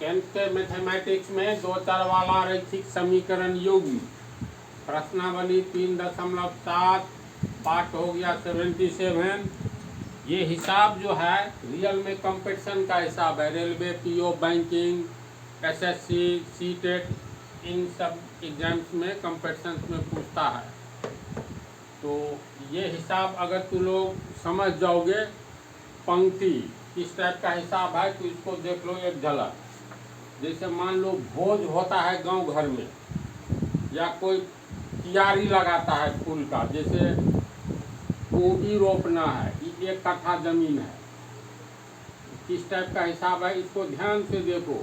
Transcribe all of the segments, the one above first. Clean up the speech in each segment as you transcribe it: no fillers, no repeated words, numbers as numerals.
Tenth के mathematics में 2 चर वाला रैखिक समीकरण योगी प्रश्नावली 3.7 पार्ट हो गया 77। ये हिसाब जो है रियल में कंपटीशन का हिसाब है। Railway, PO, banking, SSC, CTET, इन सब एग्जाम्स में कंपटीशन में पूछता है। तो ये हिसाब अगर तू लोग समझ जाओगे पंक्ति किस टाइप का हिसाब है तो इसको देख लो एक झलक। जैसे मान लो भोज होता है गांव घर में, या कोई क्यारी लगाता है फूल का, जैसे गोभी रोपना है, 1 कट्ठा जमीन है, किस टाइप का हिसाब है इसको ध्यान से देखो।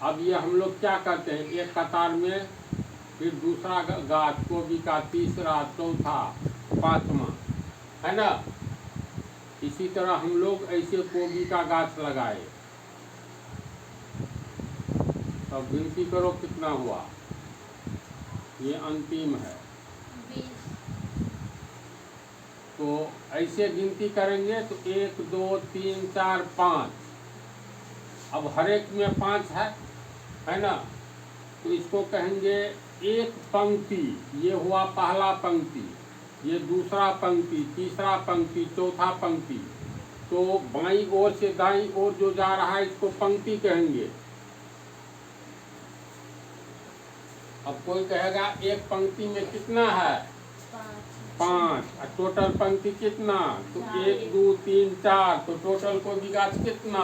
अब ये हम लोग क्या करते हैं, एक कतार में फिर दूसरा गाछ गोभी का, तीसरा, चौथा, पांचवा, है ना। इसी तरह हम लोग ऐसे गोभी का गाछ लगाए। अब गिनती करो कितना हुआ, ये अंतिम है। 20। तो ऐसे गिनती करेंगे तो 1 2 3 4 5। अब हर एक में 5 है ना। तो इसको कहेंगे एक पंक्ति। ये हुआ पहला पंक्ति, ये दूसरा पंक्ति, तीसरा पंक्ति, चौथा पंक्ति। तो बाईं ओर से दाईं ओर जो जा रहा है इसको पंक्ति कहेंगे। अब कोई कहेगा एक पंक्ति में कितना है, 5। टोटल पंक्ति कितना, तो 1 2 3 4। तो टोटल को भी गाछ कितना,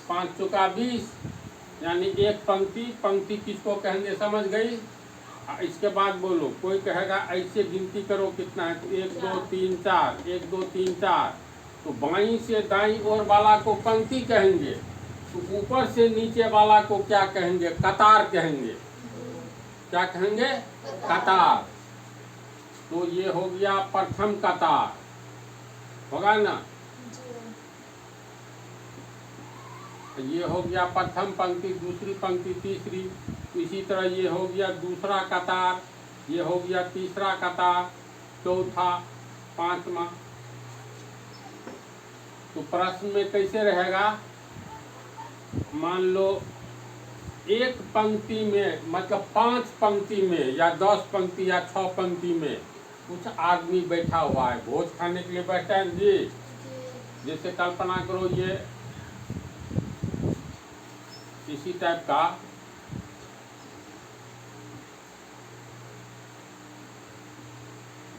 5 चौका 20। यानी एक पंक्ति। पंक्ति किसको कहेंगे समझ गई। इसके बाद बोलो, कोई कहेगा ऐसे गिनती करो कितना है, तो 1 2 3 4, 1 2 3 4। तो बाईं से दाईं ओर वाला को पंक्ति कहेंगे, तो ऊपर से नीचे वाला को क्या कहेंगे, कतार कहेंगे। क्या कहेंगे, कतार। तो ये हो गया प्रथम कतार, होगा ना। ये हो गया प्रथम पंक्ति, दूसरी पंक्ति, तीसरी। इसी तरह ये हो गया दूसरा कतार, ये हो गया तीसरा कतार, चौथा, पांचवा। तो प्रश्न में कैसे रहेगा, मान लो एक पंक्ति में, मतलब 5 पंक्ति में या 10 पंक्ति या 6 पंक्ति में कुछ आदमी बैठा हुआ है, भोज खाने के लिए बैठा है जी। जैसे कल्पना करो ये इसी टाइप का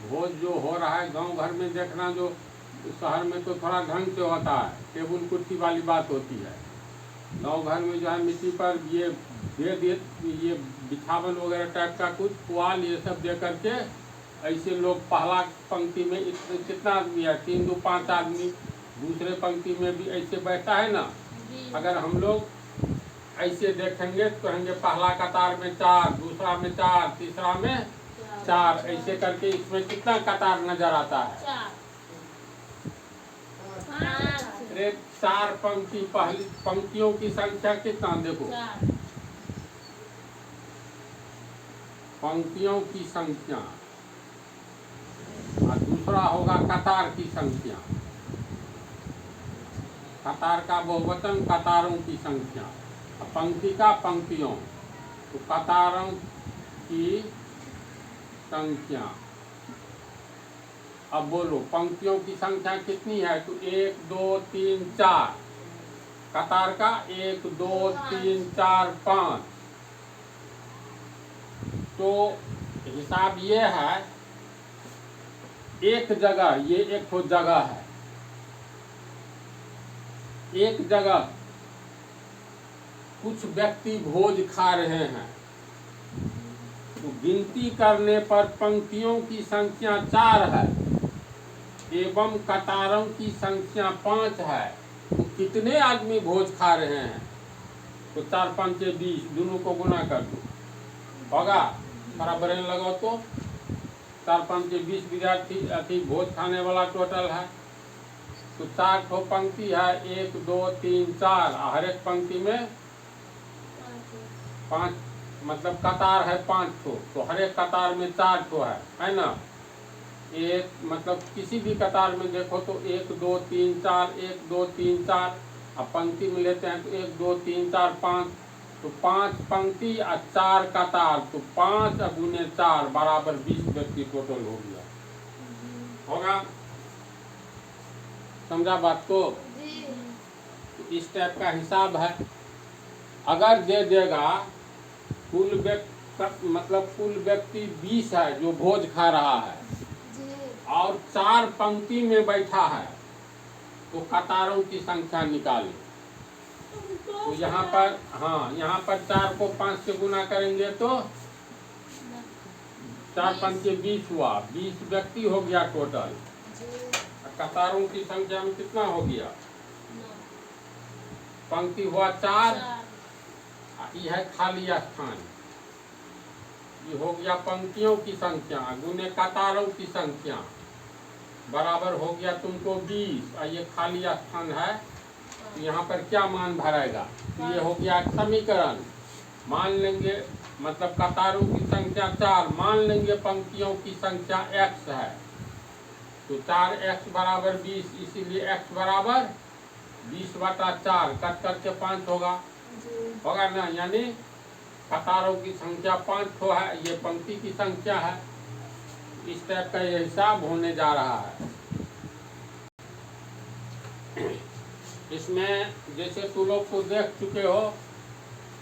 भोज जो हो रहा है गांव घर में, देखना जो शहर में तो थोड़ा ढंग से होता है, टेबल कुर्सी वाली बात होती है। गांव घर में जो है मिट्टी पर ये ये बिछावन वगैरह टाइप का कुछ पुआल ये सब दे करके ऐसे लोग पहला पंक्ति में कितना आदमी है, 3 2 5 आदमी। दूसरे पंक्ति में भी ऐसे बैठा है ना। अगर हम लोग ऐसे देखेंगे तो कहेंगे पहला कतार में 4, दूसरा में 4, तीसरा में 4। ऐसे करके इसमें कितना कतार नजर आता है, 4 पंक्ति। पहली पंक्तियों की संख्या कितना देखो, पंक्तियों की संख्या, और दूसरा होगा कतार की संख्या। कतार का बहुवचन, कतारों की संख्या। पंक्ति का पंक्तियों, तो कतारों की संख्या। अब बोलो पंक्तियों की संख्या कितनी है, तो 1 2 3 4, कतार का 1 2 3 4 5। तो हिसाब ये है, एक जगह, ये एक तो जगह है, एक जगह कुछ व्यक्ति भोज खा रहे हैं, तो गिनती करने पर पंक्तियों की संख्या 4 है एवं कतारों की संख्या 5 है, तो कितने आदमी भोज खा रहे हैं, तो 4 5 20, दोनों को गुना कर दो, होगा बराबर लगाओ, तो 4 5 20 विद्यार्थी अति भोज खाने वाला टोटल है। तो 4 ठो पंक्ति है, 1 2 3 4, हर एक पंक्ति में 5, मतलब कतार है 5 ठो, तो हर एक कतार में 4 ठो है ना। एक मतलब किसी भी कतार में देखो तो 1 2 3 4, 1 2 3 4, अब पंक्ति में लेते हैं तो 1 2 3 4 5, तो 5 पंक्ति और 4 कतार, तो 5 गुने 4 बराबर 20 व्यक्ति टोटल हो गया, होगा, समझा बात को। तो इस टाइप का हिसाब है। अगर दे देगा कुल व्यक्ति, मतलब कुल व्यक्ति 20 है जो भोज खा रहा है और 4 पंक्ति में बैठा है, तो कतारों की संख्या निकालें। तो यहाँ पर, हाँ यहाँ पर 4 को 5 से गुना करेंगे तो 4 5 20 हुआ, 20 व्यक्ति हो गया टोटल। कतारों की संख्या में कितना हो गया, पंक्ति हुआ 4, यह है खाली स्थान, ये हो गया पंक्तियों की संख्या गुने कतारों की संख्या, बराबर हो गया तुमको 20, और ये खाली स्थान है, तो यहाँ पर क्या मान भरेगा, तो ये हो गया समीकरण। मान लेंगे, मतलब कतारों की संख्या 4, मान लेंगे पंक्तियों की संख्या x है, तो 4x बराबर 20, इसीलिए x बराबर 20/4, कट करके 5 होगा, होगा ना, यानी कतारों की संख्या 5 ठो है, ये पंक्ति की संख्या है। इस टाइप का ये हिसाब होने जा रहा है। इसमें जैसे तुम लोग को देख चुके हो,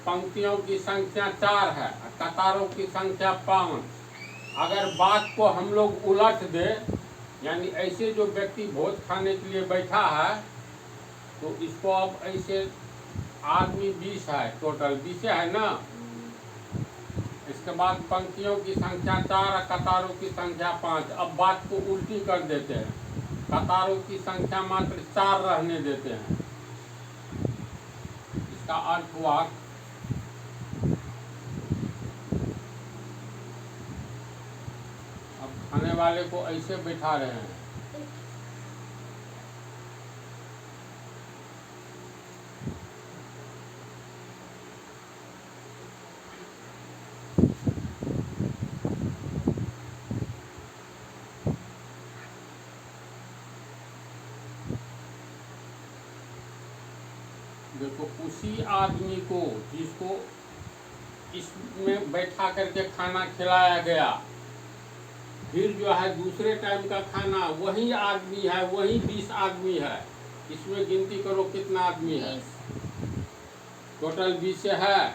पंक्तियों की संख्या 4 है, कतारों की संख्या 5। अगर बात को हम लोग उलट दे, यानी ऐसे जो व्यक्ति भोज खाने के लिए बैठा है, तो इसको अब ऐसे आदमी 20 है, टोटल 20 है ना। इसके बाद पंक्तियों की संख्या 4, कतारों की संख्या 5। अब बात को उल्टी कर देते हैं, कतारों की संख्या मात्र 4 रहने देते हैं। इसका अर्थ हुआ अब खाने वाले को ऐसे बैठा रहे हैं, देखो उसी आदमी को जिसको इसमें बैठा करके खाना खिलाया गया, फिर जो है दूसरे टाइम का खाना वही आदमी है, वही 20 आदमी है। इसमें गिनती करो कितना आदमी है, टोटल 20 है,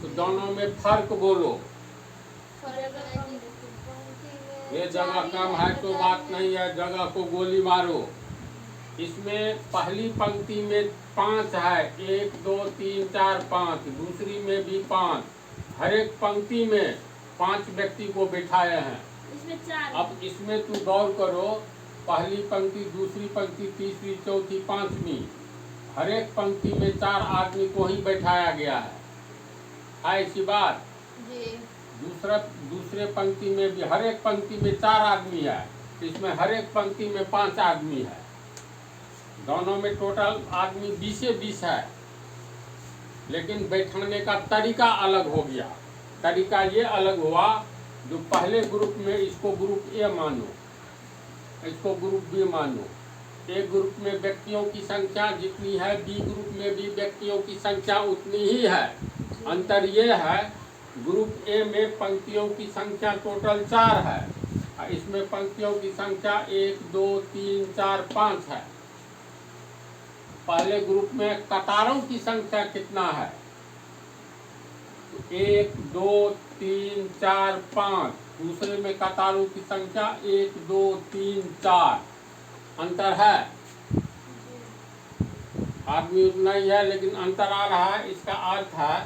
तो दोनों में फर्क बोलो। ये जगह कम है तो बात नहीं है, जगह को गोली मारो। इसमें पहली पंक्ति में 5 है, 1 2 3 4 5, दूसरी में भी 5, हर एक पंक्ति में 5 व्यक्ति को बिठाए हैं। इसमें 4। अब इसमें तू गौर करो, पहली पंक्ति, दूसरी पंक्ति, तीसरी, चौथी, 5वीं, हर एक पंक्ति में 4 आदमी को ही बैठाया गया है ऐसी बात जी। दूसरे पंक्ति में भी हर एक पंक्ति में 4 आदमी है, इसमें हर एक पंक्ति में 5 आदमी है, दोनों में टोटल आदमी 20 है, लेकिन बैठाने का तरीका अलग हो गया। तरीका ये अलग हुआ, जो पहले ग्रुप में इसको ग्रुप ए मानो, इसको ग्रुप बी मानो, ए ग्रुप में व्यक्तियों की संख्या जितनी है, बी ग्रुप में भी व्यक्तियों की संख्या उतनी ही है। अंतर ये है, ग्रुप ए में पंक्तियों की संख्या टोटल 4 है, इसमें पंक्तियों की संख्या 1 2 3 4 5 है। पहले ग्रुप में कतारों की संख्या कितना है? 1 2 3 4 5। दूसरे में कतारों की संख्या 1 2 3 4। अंतर है, आदमी उतना ही है लेकिन अंतर आ रहा है। इसका अर्थ है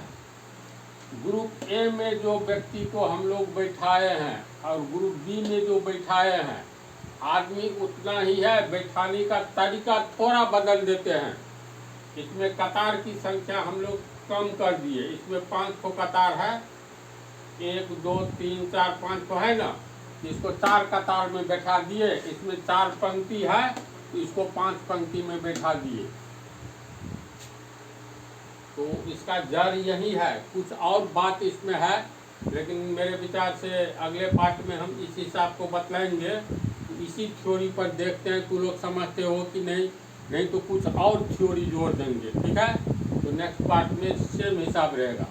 ग्रुप ए में जो व्यक्ति को हम लोग बैठाए हैं और ग्रुप बी में जो बैठाए हैं, आदमी उतना ही है, बैठाने का तरीका थोड़ा बदल देते हैं। इसमें कतार की संख्या हम लोग कम कर दिए, इसमें 5 को कतार है, 1 2 3 4 5 तो है ना, इसको 4 कतार में बैठा दिए। इसमें 4 पंक्ति है तो इसको 5 पंक्ति में बैठा दिए। तो इसका जड़ यही है। कुछ और बात इसमें है लेकिन मेरे विचार से अगले पार्ट में हम इस हिसाब को बतलाएंगे। इसी थ्योरी पर देखते हैं कि लोग समझते हो कि नहीं तो कुछ और थ्योरी जोड़ देंगे। ठीक है, तो नेक्स्ट पार्ट में सेम हिसाब रहेगा।